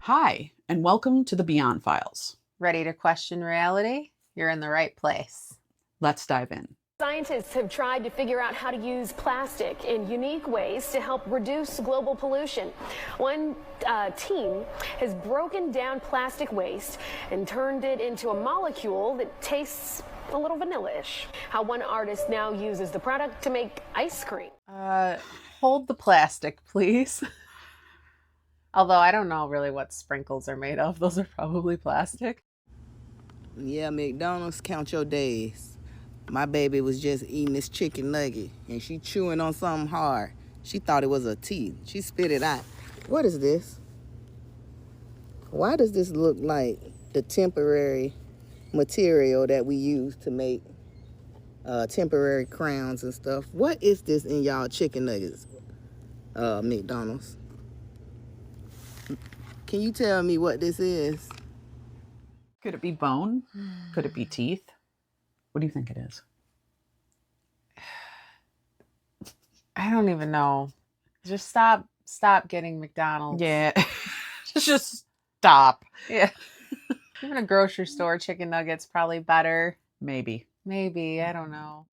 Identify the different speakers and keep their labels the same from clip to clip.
Speaker 1: Hi, and welcome to the Beyond Files.
Speaker 2: Ready to question reality? You're in the right place.
Speaker 1: Let's dive in.
Speaker 3: Scientists have tried to figure out how to use plastic in unique ways to help reduce global pollution. One team has broken down plastic waste and turned it into a molecule that tastes a little vanilla-ish. How one artist now uses the product to make ice cream.
Speaker 2: Hold the plastic, please. Although I don't know really what sprinkles are made of. Those are probably plastic.
Speaker 4: Yeah, McDonald's, count your days. My baby was just eating this chicken nugget, and she chewing on something hard. She thought it was her teeth. She spit it out. What is this? Why does this look like the temporary material that we use to make temporary crowns and stuff? What is this in y'all chicken nuggets, McDonald's? Can you tell me what this is?
Speaker 1: Could it be bone? Could it be teeth? What do you think it is?
Speaker 2: I don't even know. Just stop getting McDonald's.
Speaker 1: Yeah. Just stop.
Speaker 2: Yeah. Even a grocery store chicken nugget's probably better.
Speaker 1: Maybe.
Speaker 2: I don't know.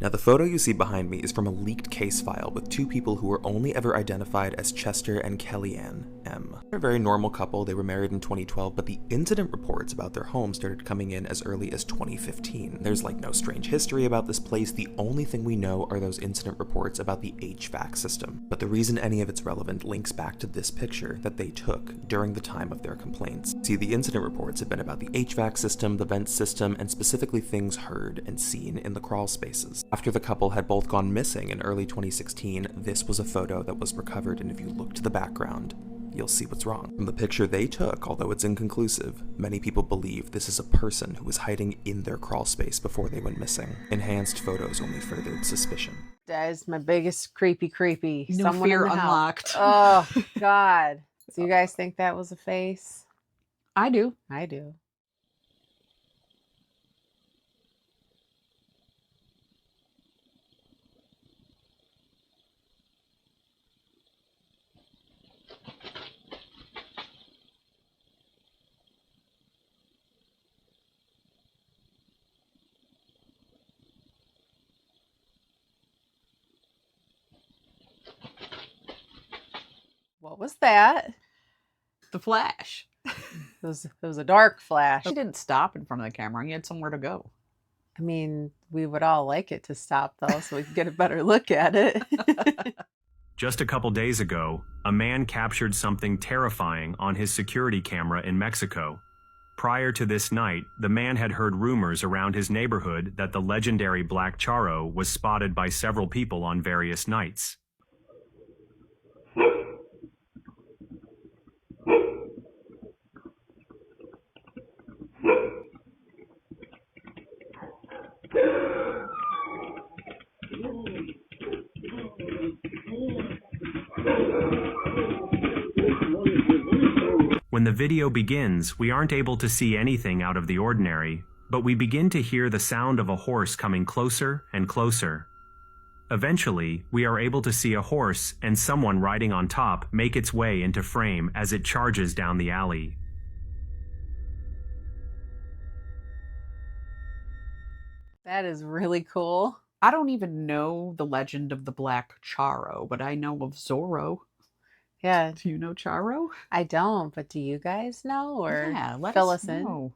Speaker 5: Now, the photo you see behind me is from a leaked case file with two people who were only ever identified as Chester and Kellyanne M. They're a very normal couple. They were married in 2012, but the incident reports about their home started coming in as early as 2015. There's like no strange history about this place. The only thing we know are those incident reports about the HVAC system. But the reason any of it's relevant links back to this picture that they took during the time of their complaints. See, the incident reports have been about the HVAC system, the vent system, and specifically things heard and seen in the crawl spaces. After the couple had both gone missing in early 2016, this was a photo that was recovered, and if you look to the background, you'll see what's wrong. From the picture they took, although it's inconclusive, many people believe this is a person who was hiding in their crawl space before they went missing. Enhanced photos only furthered suspicion.
Speaker 2: That is my biggest creepy.
Speaker 1: No
Speaker 2: Someone
Speaker 1: fear
Speaker 2: in the
Speaker 1: unlocked.
Speaker 2: House. Oh, God. Do you guys think that was a face?
Speaker 1: I do.
Speaker 2: I do. What was that?
Speaker 1: The flash.
Speaker 2: It was a dark flash.
Speaker 1: He didn't stop in front of the camera. He had somewhere to go.
Speaker 2: I mean, we would all like it to stop, though, so we could get a better look at it.
Speaker 6: Just a couple days ago, a man captured something terrifying on his security camera in Mexico. Prior to this night, the man had heard rumors around his neighborhood that the legendary black charro was spotted by several people on various nights. When the video begins, we aren't able to see anything out of the ordinary, but we begin to hear the sound of a horse coming closer and closer. Eventually, we are able to see a horse and someone riding on top make its way into frame as it charges down the alley.
Speaker 2: That is really cool.
Speaker 1: I don't even know the legend of the black charro, but I know of Zorro.
Speaker 2: Yeah.
Speaker 1: Do you know Charro?
Speaker 2: I don't, but do you guys know? Or
Speaker 1: Yeah, let
Speaker 2: fill
Speaker 1: us
Speaker 2: us in?
Speaker 1: know.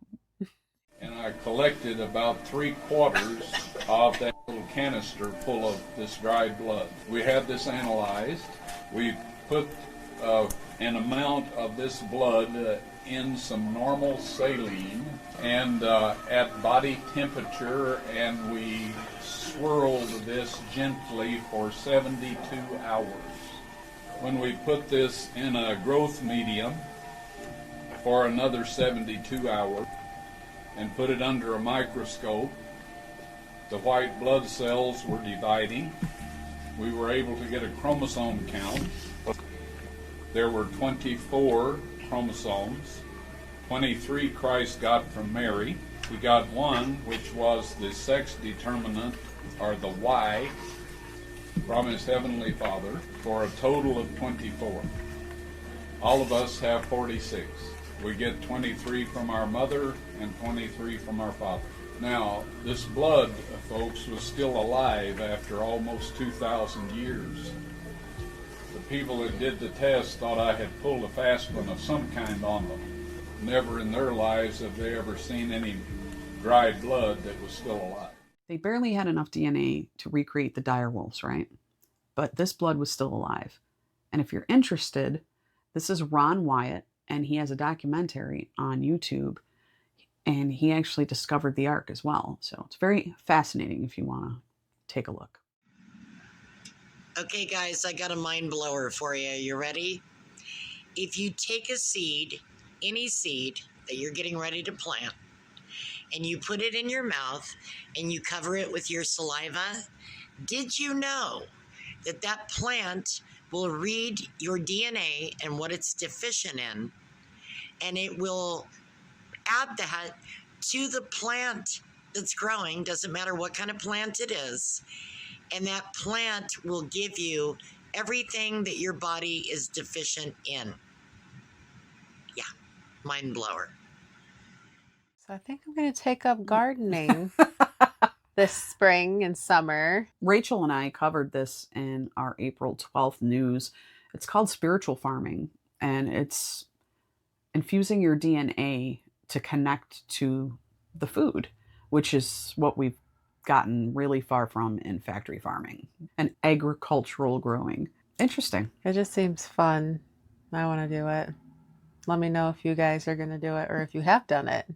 Speaker 7: And I collected about 3/4 of that little canister full of this dried blood. We had this analyzed. We put an amount of this blood in some normal saline and at body temperature, and we swirled this gently for 72 hours. When we put this in a growth medium for another 72 hours and put it under a microscope, the white blood cells were dividing. We were able to get a chromosome count. There were 24 chromosomes. 23 Christ got from Mary. He got one, which was the sex determinant, or the Y, from his heavenly Father, for a total of 24. All of us have 46. We get 23 from our mother and 23 from our father. Now, this blood, folks, was still alive after almost 2,000 years. The people that did the test thought I had pulled a fast one of some kind on them. Never in their lives have they ever seen any dried blood that was still alive.
Speaker 1: They barely had enough DNA to recreate the dire wolves, right? But this blood was still alive. And if you're interested, this is Ron Wyatt, and he has a documentary on YouTube, and he actually discovered the Ark as well. So it's very fascinating if you want to take a look.
Speaker 8: Okay, guys, I got a mind blower for you. You ready? If you take a seed, any seed that you're getting ready to plant, and you put it in your mouth and you cover it with your saliva, did you know that that plant will read your DNA and what it's deficient in, and it will add that to the plant that's growing, doesn't matter what kind of plant it is, and that plant will give you everything that your body is deficient in. Yeah, mind blower.
Speaker 2: So I think I'm going to take up gardening this spring and summer.
Speaker 1: Rachel and I covered this in our April 12th news. It's called spiritual farming, and it's infusing your DNA to connect to the food, which is what we've gotten really far from in factory farming and agricultural growing. Interesting.
Speaker 2: It just seems fun. I want to do it. Let me know if you guys are going to do it or if you have done it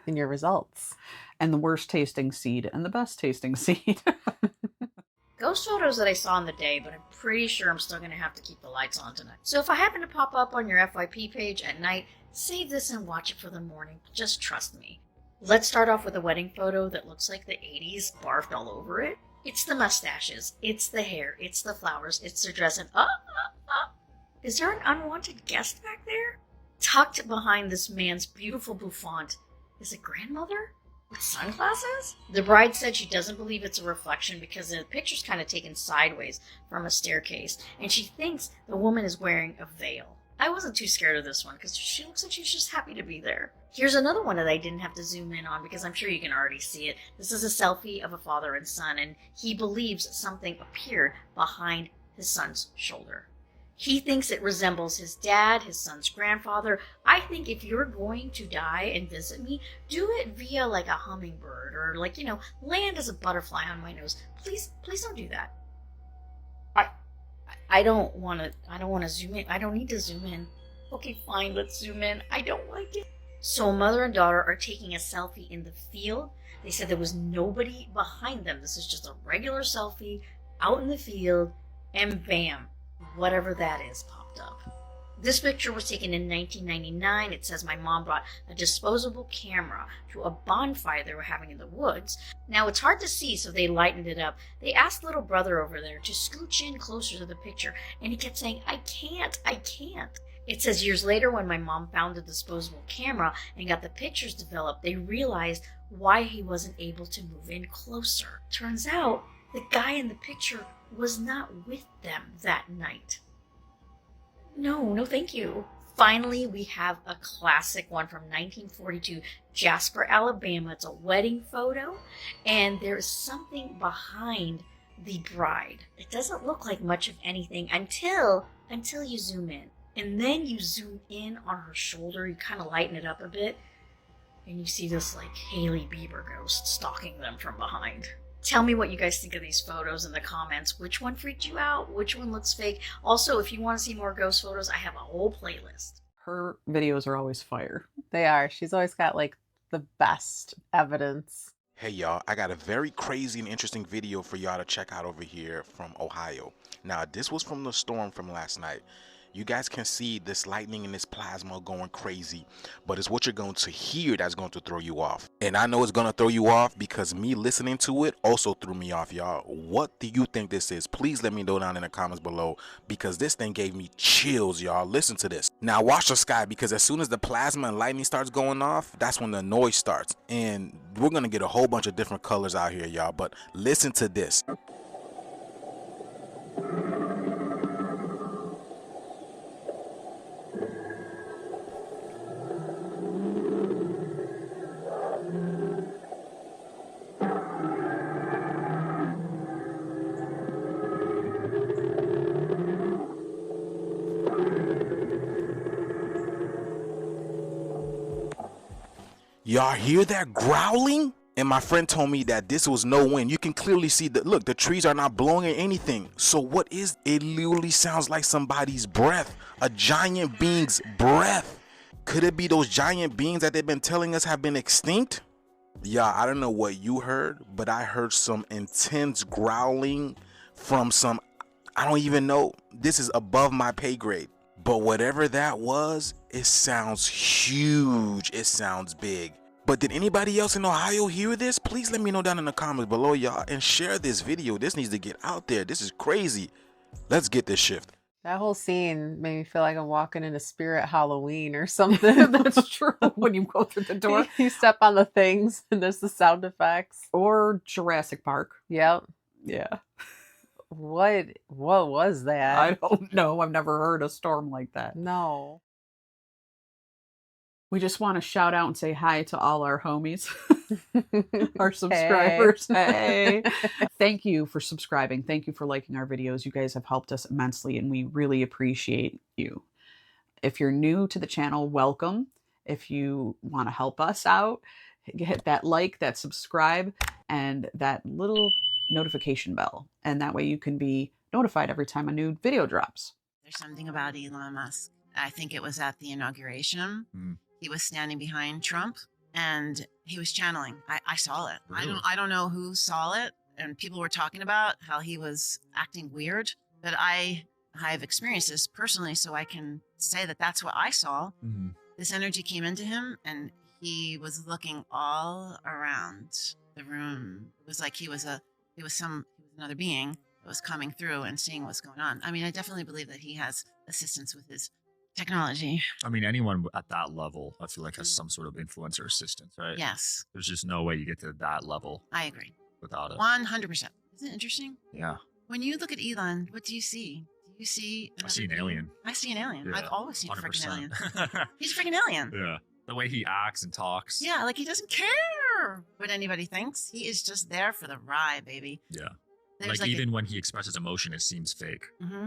Speaker 2: in your results.
Speaker 1: And the worst tasting seed and the best tasting seed.
Speaker 9: Ghost photos that I saw in the day, but I'm pretty sure I'm still going to have to keep the lights on tonight. So if I happen to pop up on your FYP page at night, save this and watch it for the morning. Just trust me. Let's start off with a wedding photo that looks like the 80s barfed all over it. It's the mustaches, it's the hair, it's the flowers, it's the dress, and is there an unwanted guest back there? Tucked behind this man's beautiful bouffant is a grandmother with sunglasses? The bride said she doesn't believe it's a reflection because the picture's kind of taken sideways from a staircase, and she thinks the woman is wearing a veil. I wasn't too scared of this one because she looks like she's just happy to be there. Here's another one that I didn't have to zoom in on because I'm sure you can already see it. This is a selfie of a father and son, and he believes something appeared behind his son's shoulder. He thinks it resembles his dad, his son's grandfather. I think if you're going to die and visit me, do it via like a hummingbird or like, land as a butterfly on my nose. Please don't do that. I don't want to zoom in. I don't need to zoom in. Okay, fine, let's zoom in. I don't like it. So mother and daughter are taking a selfie in the field. They said there was nobody behind them. This is just a regular selfie out in the field, and bam, whatever that is popped up. This picture was taken in 1999. It says my mom brought a disposable camera to a bonfire they were having in the woods. Now it's hard to see, so they lightened it up. They asked little brother over there to scooch in closer to the picture, and he kept saying, I can't. It says years later when my mom found the disposable camera and got the pictures developed, they realized why he wasn't able to move in closer. Turns out the guy in the picture was not with them that night. No, thank you. Finally, we have a classic one from 1942, Jasper, Alabama. It's a wedding photo, and there's something behind the bride. It doesn't look like much of anything until you zoom in. And then you zoom in on her shoulder, you kind of lighten it up a bit, and you see this like Hailey Bieber ghost stalking them from behind. Tell me what you guys think of these photos in the comments. Which one freaked you out? Which one looks fake? Also, if you want to see more ghost photos, I have a whole playlist.
Speaker 1: Her videos are always fire.
Speaker 2: They are. She's always got like the best evidence.
Speaker 10: Hey y'all, I got a very crazy and interesting video for y'all to check out over here from Ohio. Now, this was from the storm from last night. You guys can see this lightning and this plasma going crazy, but it's what you're going to hear that's going to throw you off. And I know it's going to throw you off because me listening to it also threw me off, y'all. What do you think this is? Please let me know down in the comments below, because this thing gave me chills, y'all. Listen to this. Now watch the sky, because as soon as the plasma and lightning starts going off, that's when the noise starts. And we're going to get a whole bunch of different colors out here, y'all. But listen to this. Y'all hear that growling? And my friend told me that this was no wind. You can clearly see that, look, the trees are not blowing or anything. So what is it? Literally sounds like somebody's breath, a giant being's breath. Could it be those giant beings that they've been telling us have been extinct? Yeah, I don't know what you heard, but I heard some intense growling from some, I don't even know. This is above my pay grade. But whatever that was, it sounds huge. It sounds big. But did anybody else in Ohio hear this? Please let me know down in the comments below, y'all, and share this video. This needs to get out there. This is crazy. Let's get this shift.
Speaker 2: That whole scene made me feel like I'm walking into Spirit Halloween or something.
Speaker 1: That's true. When you go through the door,
Speaker 2: You step on the things and there's the sound effects.
Speaker 1: or Jurassic Park.
Speaker 2: Yep.
Speaker 1: Yeah.
Speaker 2: What was that?
Speaker 1: I don't know. I've never heard a storm like that.
Speaker 2: No.
Speaker 1: We just want to shout out and say hi to all our homies, our subscribers. Hey. Thank you for subscribing. Thank you for liking our videos. You guys have helped us immensely, and we really appreciate you. If you're new to the channel, welcome. If you want to help us out, hit that like, that subscribe, and that little notification bell. And that way you can be notified every time a new video drops.
Speaker 11: There's something about Elon Musk. I think it was at the inauguration. He was standing behind Trump and he was channeling. I saw it.
Speaker 12: Really?
Speaker 11: I don't know who saw it, and people were talking about how he was acting weird, but I've experienced this personally, so I can say that that's what I saw. This energy came into him and he was looking all around the room. It was like he was another being that was coming through and seeing what's going on. I mean, I definitely believe that he has assistance with his technology.
Speaker 12: I mean, anyone at that level, I feel like, has some sort of influencer assistance, right?
Speaker 11: Yes.
Speaker 12: There's just no way you get to that level.
Speaker 11: I agree.
Speaker 12: Without it.
Speaker 11: 100%. Isn't it interesting?
Speaker 12: Yeah.
Speaker 11: When you look at Elon, what do you see? Do you see?
Speaker 12: I see an alien.
Speaker 11: I see an alien.
Speaker 12: Yeah,
Speaker 11: I've always seen a freaking
Speaker 12: 100%.
Speaker 11: alien. He's a freaking alien.
Speaker 12: Yeah. The way he acts and talks.
Speaker 11: Yeah, like he doesn't care what anybody thinks. He is just there for the ride, baby.
Speaker 12: Yeah.
Speaker 11: There's
Speaker 12: Like even when he expresses emotion, it seems fake.
Speaker 11: Mm-hmm.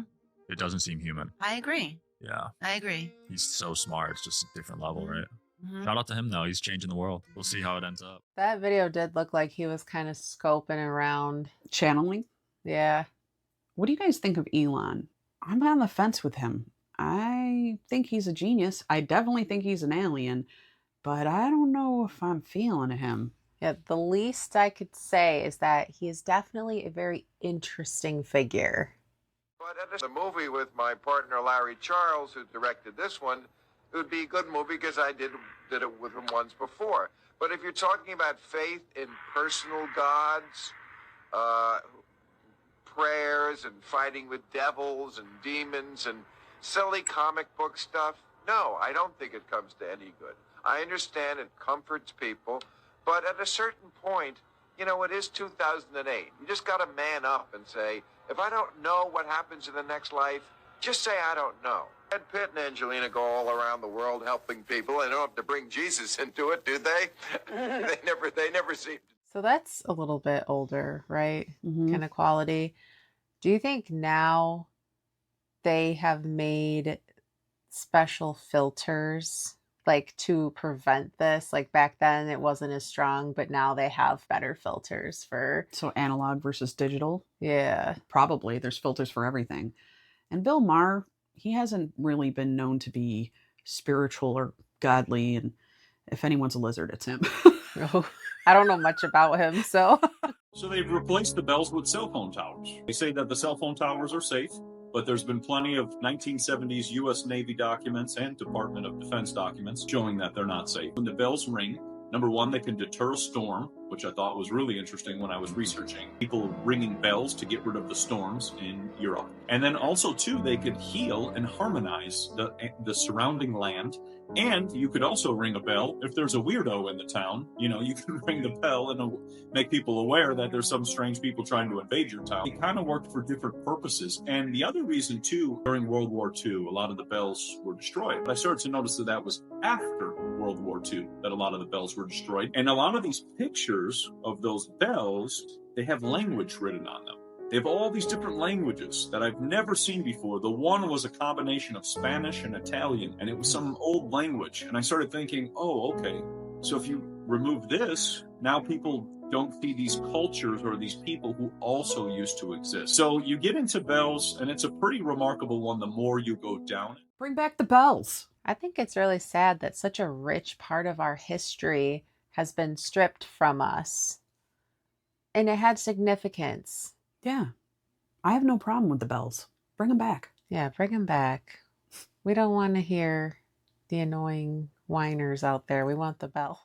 Speaker 12: It doesn't seem human.
Speaker 11: I agree.
Speaker 12: Yeah.
Speaker 11: I agree.
Speaker 12: He's so smart. It's just a different level, right?
Speaker 11: Mm-hmm.
Speaker 12: Shout out to him, though. He's changing the world. We'll see how it ends up.
Speaker 2: That video did look like he was kind of scoping around.
Speaker 1: Channeling.
Speaker 2: Yeah.
Speaker 1: What do you guys think of Elon? I'm on the fence with him. I think he's a genius. I definitely think he's an alien, but I don't know if I'm feeling him.
Speaker 2: Yeah, the least I could say is that he is definitely a very interesting figure.
Speaker 13: But the movie with my partner Larry Charles, who directed this one, it would be a good movie because I did it with him once before. But if you're talking about faith in personal gods, prayers and fighting with devils and demons and silly comic book stuff, no, I don't think it comes to any good. I understand it comforts people, but at a certain point, you know, it is 2008. You just got to man up and say, if I don't know what happens in the next life, just say I don't know. Brad Pitt and Angelina go all around the world helping people. They don't have to bring Jesus into it, do they? They never seem to.
Speaker 2: So that's a little bit older, right?
Speaker 1: Mm-hmm.
Speaker 2: Kind of quality. Do you think now they have made special filters like to prevent this? Like back then it wasn't as strong, but now they have better filters for...
Speaker 1: So analog versus digital?
Speaker 2: Yeah.
Speaker 1: Probably. There's filters for everything. And Bill Maher, he hasn't really been known to be spiritual or godly. And if anyone's a lizard, it's him.
Speaker 2: I don't know much about him, so...
Speaker 14: So they've replaced the bells with cell phone towers. They say that the cell phone towers are safe, but there's been plenty of 1970s U.S. Navy documents and Department of Defense documents showing that they're not safe. When the bells ring, number one, they can deter a storm, which I thought was really interesting when I was researching. People ringing bells to get rid of the storms in Europe. And then also, too, they could heal and harmonize the surrounding land. And you could also ring a bell if there's a weirdo in the town. You know, you can ring the bell and make people aware that there's some strange people trying to invade your town. It kind of worked for different purposes. And the other reason, too, during World War II, a lot of the bells were destroyed. But I started to notice that was after World War II that a lot of the bells were destroyed. And a lot of these pictures of those bells, they have language written on them. They have all these different languages that I've never seen before. The one was a combination of Spanish and Italian, and it was some old language. And I started thinking, oh, okay. So if you remove this, now people don't see these cultures or these people who also used to exist. So you get into bells, and it's a pretty remarkable one the more you go down it.
Speaker 1: Bring back the bells.
Speaker 2: I think it's really sad that such a rich part of our history has been stripped from us. And it had significance.
Speaker 1: Yeah. I have no problem with the bells. Bring them back.
Speaker 2: Yeah, bring them back. We don't want to hear the annoying whiners out there. We want the bell.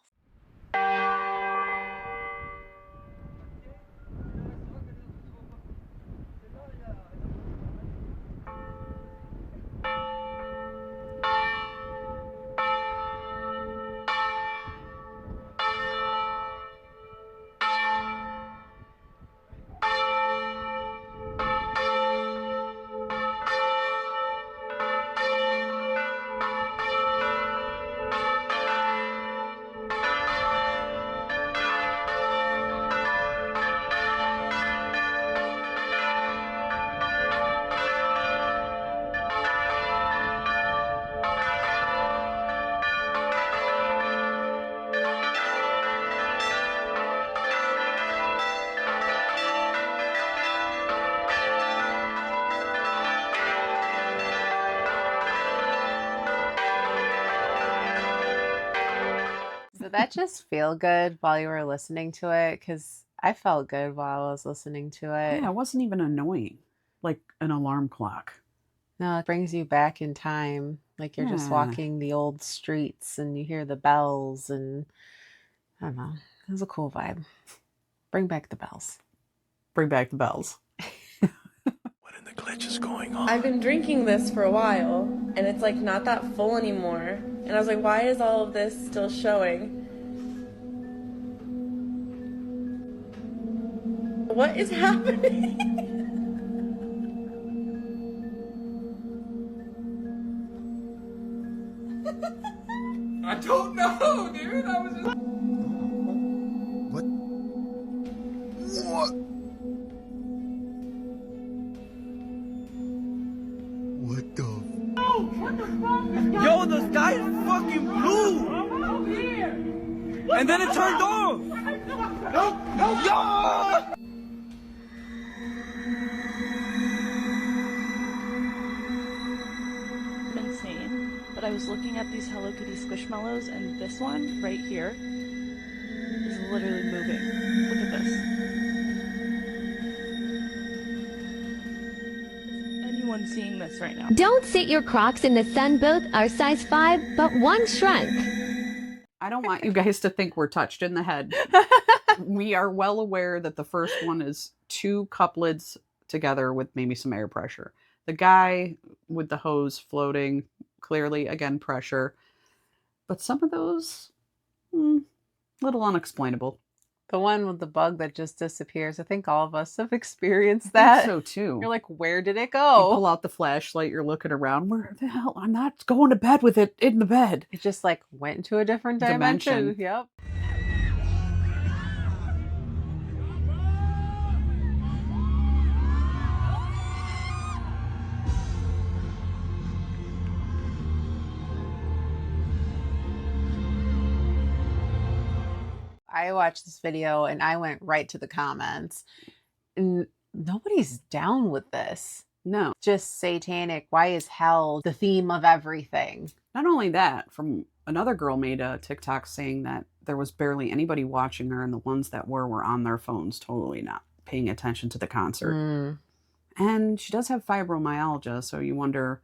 Speaker 2: Did that just feel good while you were listening to it? Because I felt good while I was listening to it.
Speaker 1: Yeah, it wasn't even annoying. Like an alarm clock.
Speaker 2: No, it brings you back in time. Like you're just walking the old streets and you hear the bells and I don't know. It was a cool vibe. Bring back the bells.
Speaker 1: Bring back the bells.
Speaker 15: What in the glitch is going on?
Speaker 16: I've been drinking this for a while, and it's like not that full anymore. And I was like, why is all of this still showing? What is happening?
Speaker 15: I don't know, dude. I was just... What? What? What the? Oh, what the fuck? Yo, the sky is fucking blue. I'm here. And then it turned off. No, yo!
Speaker 17: Insane, but I was looking at these Hello Kitty Squishmallows, and this one right here is literally moving. Look at this. Is anyone seeing this right now?
Speaker 18: Don't sit your Crocs in the sun. Both are size 5, but one shrunk.
Speaker 1: I don't want you guys to think we're touched in the head. We are well aware that the first one is 2 couplets together with maybe some air pressure. The guy with the hose floating, clearly, again, pressure. But some of those, little unexplainable.
Speaker 2: The one with the bug that just disappears. I think all of us have experienced that.
Speaker 1: I think so too.
Speaker 2: You're like, where did it go?
Speaker 1: You pull out the flashlight, you're looking around. Where the hell? I'm not going to bed with it in the bed.
Speaker 2: It just like went into a different dimension. Yep. I watched this video and I went right to the comments. And nobody's down with this.
Speaker 1: No.
Speaker 2: Just satanic. Why is hell the theme of everything?
Speaker 1: Not only that, from another girl made a TikTok saying that there was barely anybody watching her, and the ones that were on their phones, totally not paying attention to the concert. And she does have fibromyalgia, so you wonder,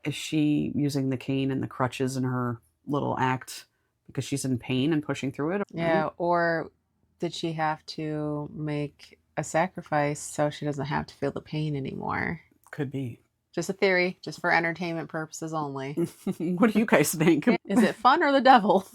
Speaker 1: is she using the cane and the crutches in her little act because she's in pain and pushing through it?
Speaker 2: Yeah, or did she have to make a sacrifice so she doesn't have to feel the pain anymore?
Speaker 1: Could be.
Speaker 2: Just a theory, just for entertainment purposes only.
Speaker 1: What do you guys think?
Speaker 2: Is it fun or the devil?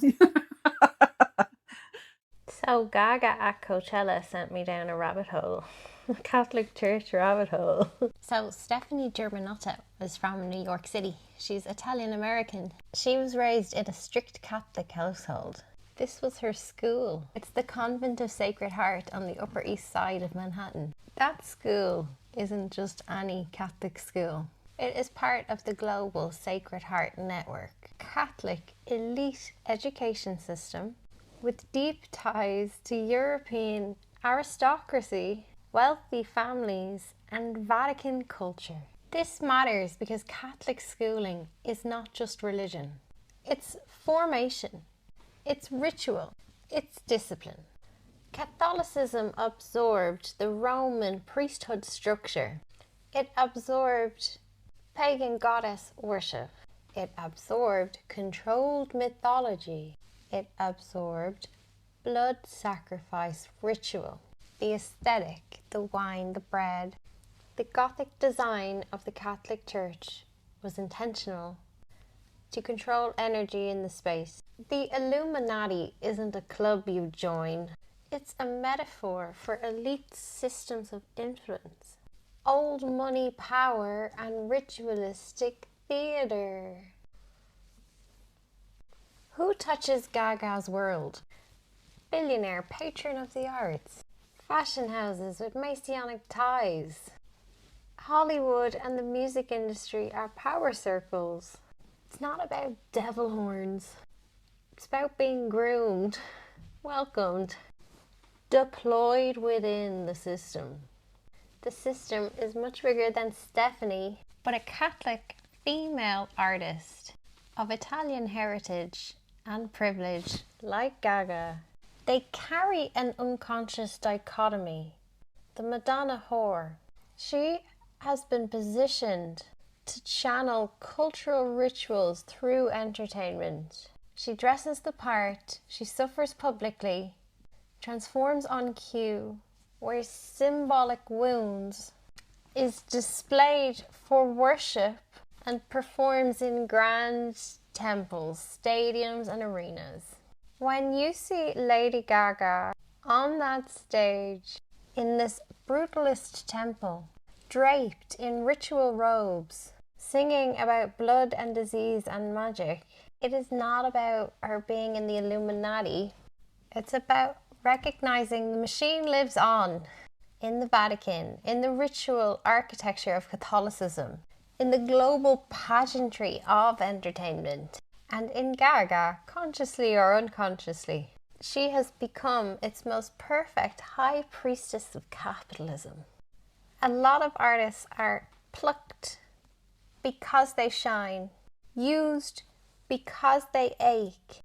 Speaker 19: So Gaga at Coachella sent me down a rabbit hole. A Catholic church rabbit hole. So Stephanie Germanotta was from New York City. She's Italian-American. She was raised in a strict Catholic household. This was her school. It's the Convent of Sacred Heart on the Upper East Side of Manhattan. That school isn't just any Catholic school. It is part of the global Sacred Heart network. Catholic elite education system with deep ties to European aristocracy, wealthy families, and Vatican culture. This matters because Catholic schooling is not just religion. It's formation, it's ritual, it's discipline. Catholicism absorbed the Roman priesthood structure. It absorbed pagan goddess worship. It absorbed controlled mythology. It absorbed blood sacrifice ritual. The aesthetic, the wine, the bread. The Gothic design of the Catholic Church was intentional to control energy in the space. The Illuminati isn't a club you join. It's a metaphor for elite systems of influence. Old money power and ritualistic theater. Who touches Gaga's world? Billionaire patron of the arts. Fashion houses with Masonic ties. Hollywood and the music industry are power circles. It's not about devil horns. It's about being groomed, welcomed, deployed within the system. The system is much bigger than Stephanie, but a Catholic female artist of Italian heritage and privilege like Gaga. They carry an unconscious dichotomy. The Madonna whore. She has been positioned to channel cultural rituals through entertainment. She dresses the part, she suffers publicly, transforms on cue, wears symbolic wounds, is displayed for worship, and performs in grand temples, stadiums, and arenas. When you see Lady Gaga on that stage in this brutalist temple, draped in ritual robes, singing about blood and disease and magic, it is not about her being in the Illuminati. It's about recognizing the machine lives on in the Vatican, in the ritual architecture of Catholicism, in the global pageantry of entertainment, and in Gaga, consciously or unconsciously. She has become its most perfect high priestess of capitalism. A lot of artists are plucked because they shine, used because they ache,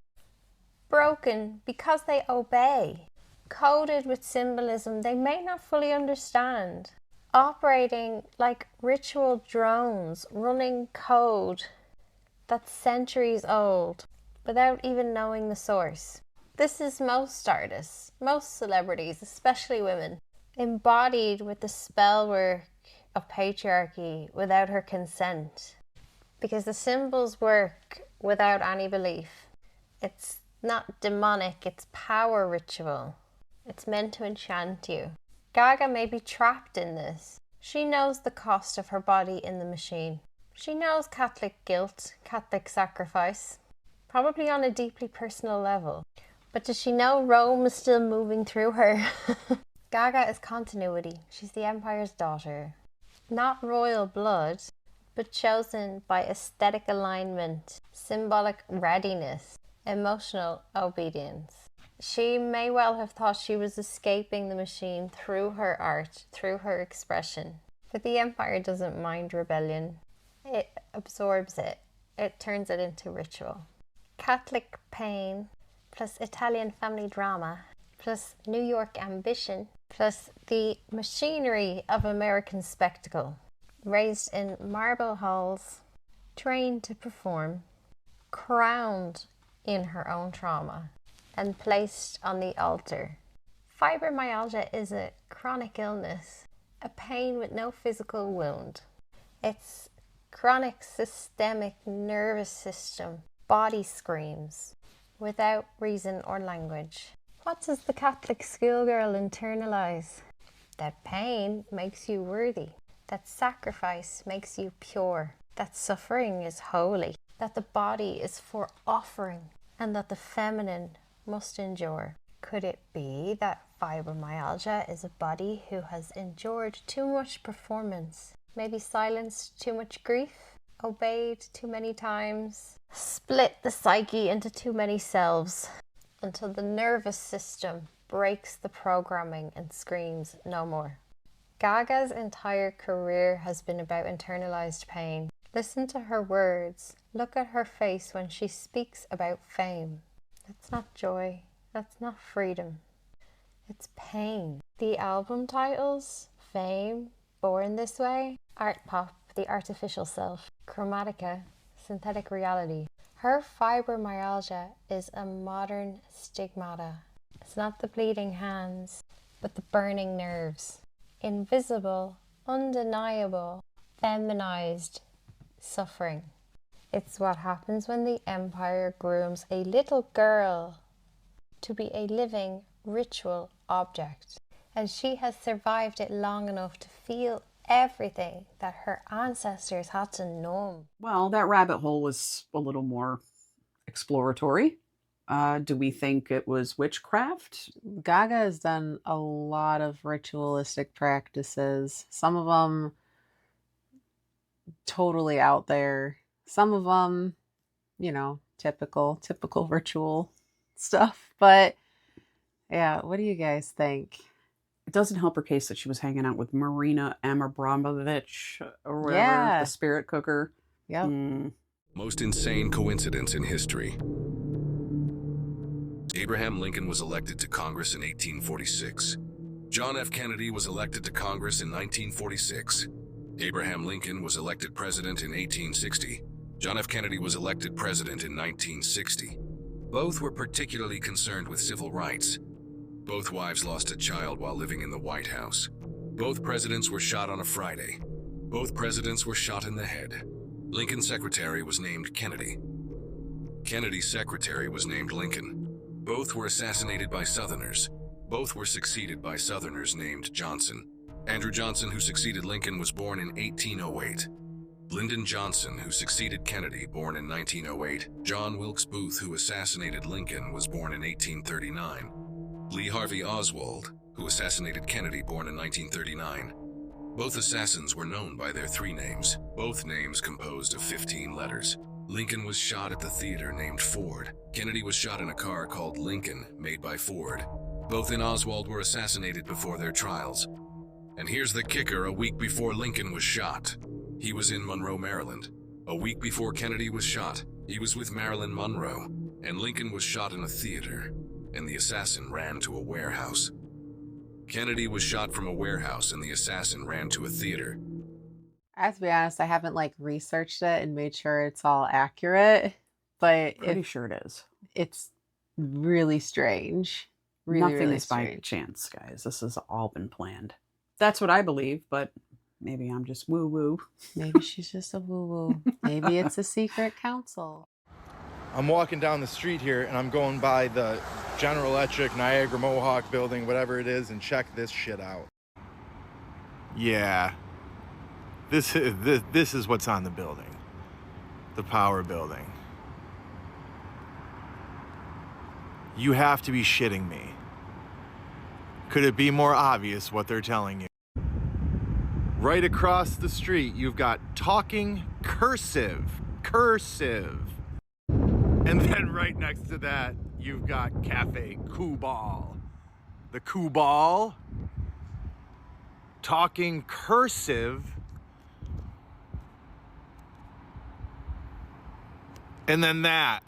Speaker 19: broken because they obey, coded with symbolism they may not fully understand, operating like ritual drones, running code that's centuries old without even knowing the source. This is most artists, most celebrities, especially women, embodied with the spell work of patriarchy without her consent. Because the symbols work without any belief. It's not demonic, it's power ritual. It's meant to enchant you. Gaga may be trapped in this. She knows the cost of her body in the machine. She knows Catholic guilt, Catholic sacrifice, probably on a deeply personal level. But does she know Rome is still moving through her? Gaga is continuity. She's the Empire's daughter. Not royal blood, but chosen by aesthetic alignment, symbolic readiness, emotional obedience. She may well have thought she was escaping the machine through her art, through her expression. But the Empire doesn't mind rebellion. It absorbs it. It turns it into ritual. Catholic pain, plus Italian family drama, plus New York ambition, plus the machinery of American spectacle. Raised in marble halls, trained to perform, crowned in her own trauma, and placed on the altar. Fibromyalgia is a chronic illness, a pain with no physical wound. It's chronic systemic nervous system, body screams, without reason or language. What does the Catholic schoolgirl internalize? That pain makes you worthy. That sacrifice makes you pure. That suffering is holy. That the body is for offering. And that the feminine must endure. Could it be that fibromyalgia is a body who has endured too much performance? Maybe silenced too much grief? Obeyed too many times? Split the psyche into too many selves? until the nervous system breaks the programming and screams no more. Gaga's entire career has been about internalized pain. Listen to her words. Look at her face when she speaks about fame. That's not joy. That's not freedom. It's pain. The album titles, Fame, Born This Way, Art Pop, The Artificial Self, Chromatica, Synthetic Reality. Her fibromyalgia is a modern stigmata. It's not the bleeding hands, but the burning nerves. Invisible, undeniable, feminized suffering. It's what happens when the empire grooms a little girl to be a living ritual object. And she has survived it long enough to feel everything that her ancestors had to numb.
Speaker 1: Well, that rabbit hole was a little more exploratory. Do we think it was witchcraft?
Speaker 2: Gaga has done a lot of ritualistic practices. Some of them totally out there. Some of them, you know, typical ritual stuff. But yeah, what do you guys think?
Speaker 1: It doesn't help her case that she was hanging out with Marina Abramovich or whatever, the spirit cooker.
Speaker 2: Yep.
Speaker 20: Most insane coincidence in history. Abraham Lincoln was elected to Congress in 1846. John F. Kennedy was elected to Congress in 1946. Abraham Lincoln was elected president in 1860. John F. Kennedy was elected president in 1960. Both were particularly concerned with civil rights. Both wives lost a child while living in the White House. Both presidents were shot on a Friday. Both presidents were shot in the head. Lincoln's secretary was named Kennedy. Kennedy's secretary was named Lincoln. Both were assassinated by Southerners. Both were succeeded by Southerners named Johnson. Andrew Johnson, who succeeded Lincoln, was born in 1808. Lyndon Johnson, who succeeded Kennedy, born in 1908. John Wilkes Booth, who assassinated Lincoln, was born in 1839. Lee Harvey Oswald, who assassinated Kennedy, born in 1939. Both assassins were known by their three names, both names composed of 15 letters. Lincoln was shot at the theater named Ford. Kennedy was shot in a car called Lincoln, made by Ford. Both and Oswald were assassinated before their trials. And here's the kicker: a week before Lincoln was shot, he was in Monroe, Maryland. A week before Kennedy was shot, he was with Marilyn Monroe. And Lincoln was shot in a theater, and the assassin ran to a warehouse. Kennedy was shot from a warehouse, and the assassin ran to a theater.
Speaker 2: I have to be honest, I haven't researched it and made sure it's all accurate, but
Speaker 1: Pretty sure it is.
Speaker 2: It's really strange.
Speaker 1: Nothing
Speaker 2: really
Speaker 1: is by chance, guys. This has all been planned. That's what I believe, but maybe I'm just woo-woo.
Speaker 2: Maybe she's just a woo-woo. Maybe it's a secret council.
Speaker 21: I'm walking down the street here, and I'm going by the General Electric Niagara Mohawk building, whatever it is, and check this shit out. Yeah. This is what's on the building. The power building. You have to be shitting me. Could it be more obvious what they're telling you? Right across the street, you've got talking cursive. And then right next to that, you've got Cafe Kubal. The Kubal, talking cursive. And then that.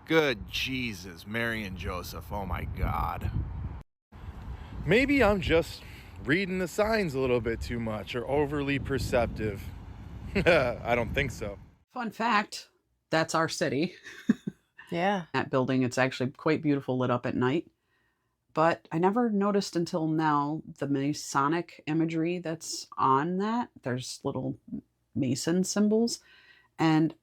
Speaker 21: Good Jesus, Mary and Joseph, oh my God. Maybe I'm just reading the signs a little bit too much or overly perceptive. I don't think so.
Speaker 1: Fun fact, that's our city.
Speaker 2: Yeah.
Speaker 1: That building, it's actually quite beautiful lit up at night. But I never noticed until now the Masonic imagery that's on that. There's little Mason symbols. And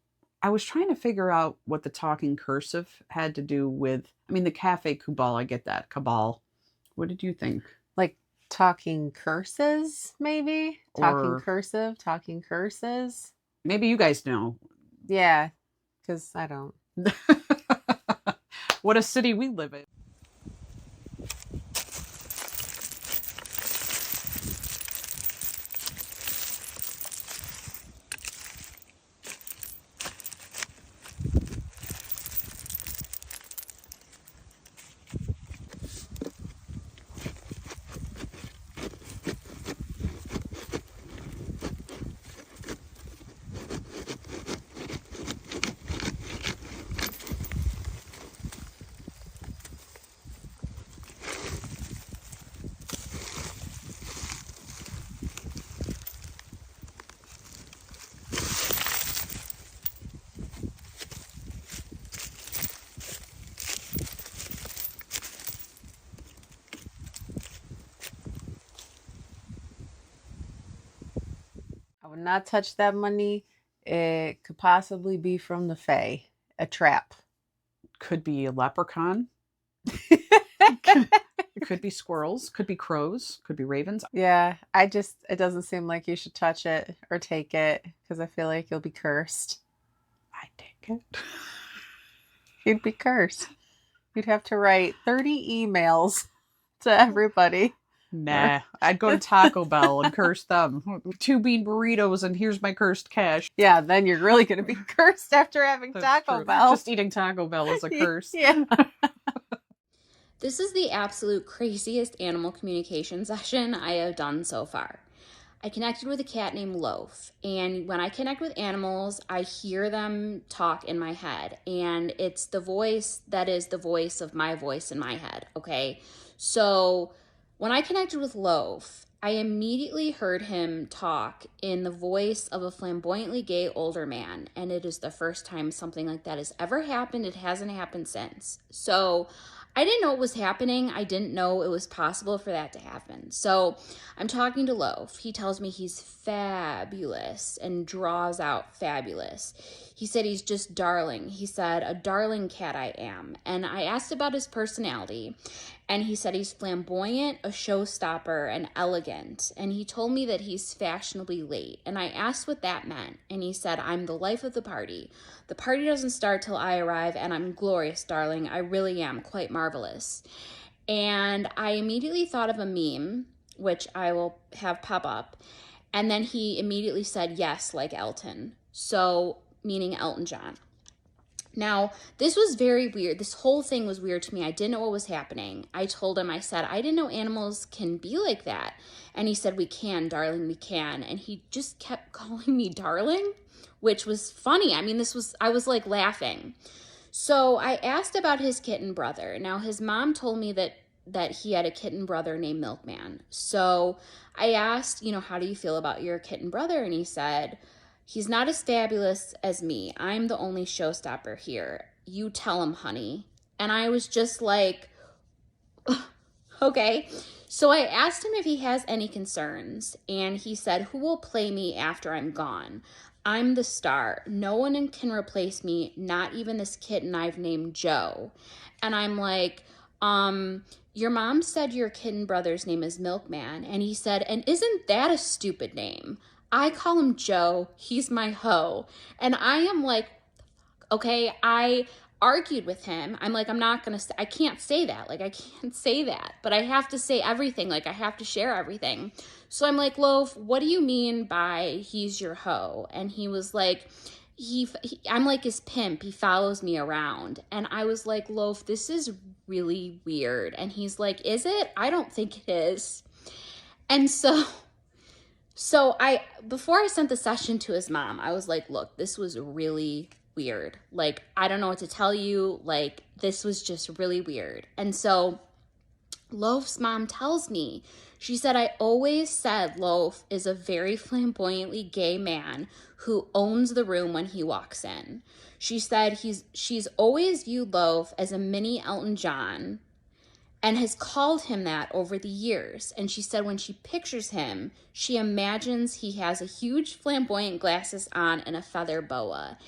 Speaker 1: I was trying to figure out what the talking cursive had to do with, the Cafe Kubal, I get that. Cabal. What did you think?
Speaker 2: Talking curses, maybe? Talking cursive, talking curses.
Speaker 1: Maybe you guys know.
Speaker 2: Yeah, because I don't.
Speaker 1: What a city we live in.
Speaker 2: would not touch that money. It could possibly be from the Fae. A trap.
Speaker 1: Could be a leprechaun. It could be squirrels. Could be crows. Could be ravens.
Speaker 2: Yeah, it doesn't seem like you should touch it or take it because I feel like you'll be cursed.
Speaker 1: I take it.
Speaker 2: You'd be cursed. You'd have to write 30 emails to everybody.
Speaker 1: Nah, I'd go to Taco Bell and curse them. 2 bean burritos and here's my cursed cash.
Speaker 2: Yeah, then you're really going to be cursed after having Taco Bell.
Speaker 1: Just eating Taco Bell is a curse.
Speaker 2: Yeah.
Speaker 3: This is the absolute craziest animal communication session I have done so far. I connected with a cat named Loaf, and when I connect with animals, I hear them talk in my head, and it's the voice that is the voice of my voice in my head, okay? So when I connected with Loaf, I immediately heard him talk in the voice of a flamboyantly gay older man, and it is the first time something like that has ever happened. It hasn't happened since. So I didn't know what was happening. I didn't know it was possible for that to happen. So I'm talking to Loaf. He tells me he's fabulous and draws out fabulous. He said he's just darling. He said, a darling cat I am. And I asked about his personality, and he said he's flamboyant, a showstopper, and elegant. And he told me that he's fashionably late. And I asked what that meant. And he said, I'm the life of the party. The party doesn't start till I arrive, and I'm glorious, darling. I really am quite marvelous. And I immediately thought of a meme, which I will have pop up. And then he immediately said, yes, like Elton. So, meaning Elton John. Now, this was very weird. This whole thing was weird to me. I didn't know what was happening. I told him, I said, I didn't know animals can be like that. And he said, we can, darling, we can. And he just kept calling me darling, which was funny. I mean, I was like laughing. So I asked about his kitten brother. Now, his mom told me that he had a kitten brother named Milkman. So I asked, how do you feel about your kitten brother? And he said, he's not as fabulous as me. I'm the only showstopper here. You tell him, honey. And I was just like, okay. So I asked him if he has any concerns. And he said, who will play me after I'm gone? I'm the star. No one can replace me, not even this kitten I've named Joe. And I'm like, your mom said your kitten brother's name is Milkman. And he said, and isn't that a stupid name? I call him Joe. He's my hoe. And I am like, okay, I argued with him. I'm like, I can't say that. Like, I can't say that. But I have to say everything. Like, I have to share everything. So I'm like, Loaf, what do you mean by he's your hoe? And he was like, I'm like his pimp. He follows me around. And I was like, Loaf, this is really weird. And he's like, is it? I don't think it is. And so before I sent the session to his mom, I was like, look, this was really weird. Like, I don't know what to tell you. Like, this was just really weird. And so Loaf's mom tells me, she said, I always said Loaf is a very flamboyantly gay man who owns the room when he walks in. She said she's always viewed Loaf as a mini Elton John and has called him that over the years. And she said when she pictures him, she imagines he has a huge flamboyant glasses on and a feather boa.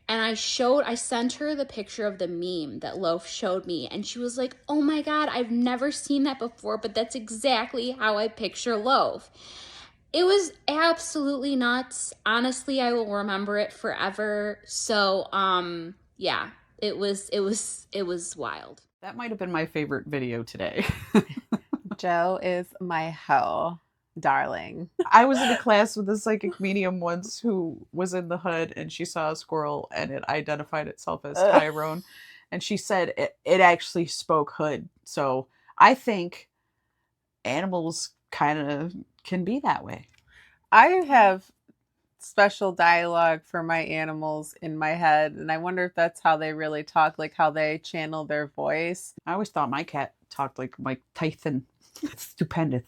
Speaker 3: And I sent her the picture of the meme that Loaf showed me. And she was like, oh my God, I've never seen that before, but that's exactly how I picture Loaf. It was absolutely nuts. Honestly, I will remember it forever. So, yeah, it was wild.
Speaker 1: That might have been my favorite video today.
Speaker 2: Joe is my hoe. Darling.
Speaker 1: I was in a class with a psychic medium once who was in the hood and she saw a squirrel and it identified itself as Tyrone. And she said it actually spoke hood. So I think animals kind of can be that way.
Speaker 2: I have special dialogue for my animals in my head. And I wonder if that's how they really talk, like how they channel their voice.
Speaker 1: I always thought my cat talked like Mike Tyson. Stupendous.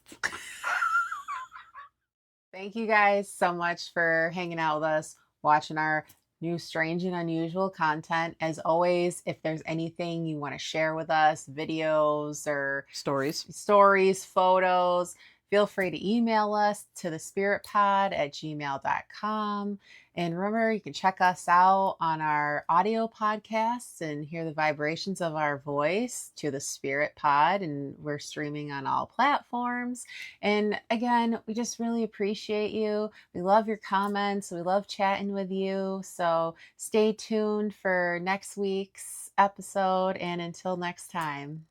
Speaker 2: Thank you guys so much for hanging out with us, watching our new strange and unusual content. As always, if there's anything you want to share with us, videos or
Speaker 1: stories,
Speaker 2: photos, Feel free to email us to thespiritpod@gmail.com. And remember, you can check us out on our audio podcasts and hear the vibrations of our voice to the Spirit Pod. And we're streaming on all platforms. And again, we just really appreciate you. We love your comments. We love chatting with you. So stay tuned for next week's episode. And until next time.